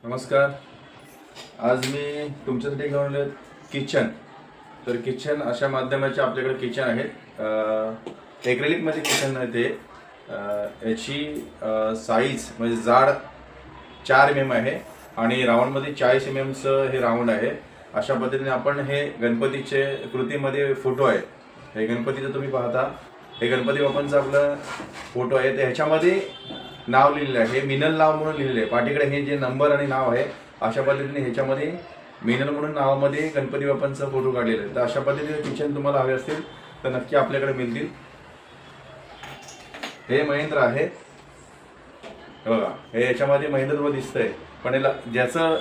नमस्कार. आज मी तुमच्यासाठी घेऊन आलो किचन. तर किचन अशा माध्यमाचे आपल्याकडे किचन आहेत. ॲक्रेलिकमध्ये किचन आहे ते. याची साईज म्हणजे जाड 4 mm आहे आणि राऊंडमध्ये 40 mmचं हे राऊंड आहे. अशा पद्धतीने आपण हे गणपतीचे कृतीमध्ये फोटो आहे. हे गणपतीचं तुम्ही पाहता, हे गणपती बाप्पांचा आपला फोटो आहे. तर ह्याच्यामध्ये नाव लिहिलेलं आहे, हे मिनल नाव म्हणून लिहिलेलं आहे. पाठीकडे हे जे नंबर आणि नाव आहे अशा पद्धतीने ह्याच्यामध्ये मिनल म्हणून नावामध्ये गणपती बाप्पांचा फोटो काढलेला आहे. तर अशा पद्धतीने किचन तुम्हाला हवे असतील तर नक्की आपल्याकडे मिळतील. हे महेंद्र आहे बघा, हे याच्यामध्ये महेंद्र दिसतंय, पण याला ज्याचं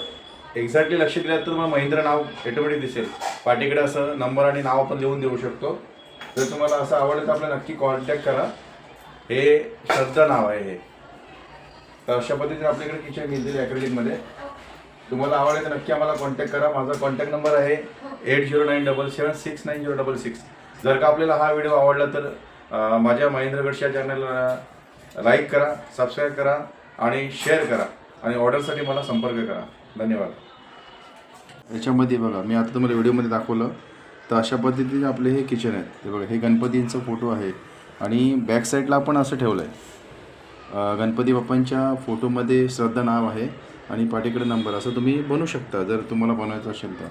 एक्झॅक्टली लक्ष दिलं तर तुम्हाला महेंद्र नाव ऑटोमॅटिक दिसेल. पाठीकडे असं नंबर आणि नाव आपण लिहून देऊ शकतो. जर तुम्हाला असं आवडलं तर आपल्याला नक्की कॉन्टॅक्ट करा. हे श्रद्धा नाव आहे हे. तर अशा पद्धतीने आपल्याकडे किचन मिळतील ॲक्रेलिकमध्ये. तुम्हाला आवडेल तर नक्की आम्हाला कॉन्टॅक्ट करा. माझा कॉन्टॅक्ट नंबर आहे 8097769066. जर का आपल्याला हा व्हिडिओ आवडला तर माझ्या महेंद्र गडशा चॅनलला लाईक करा, सबस्क्राईब करा आणि शेअर करा आणि ऑर्डरसाठी मला संपर्क करा. धन्यवाद. याच्यामध्ये बघा, मी आता तुम्हाला व्हिडिओमध्ये दाखवलं तर अशा पद्धतीने आपले हे किचन आहेत. हे बघा, हे गणपतींचा फोटो आहे आणि बॅक साईडला आपण असं ठेवलं आहे. गणपती बाप्पांच्या फोटोमध्ये श्रद्धा नाव आहे आणि पाठीकडे नंबर. असं तुम्ही बनवू शकता जर तुम्हाला बनवायचं असेल तर.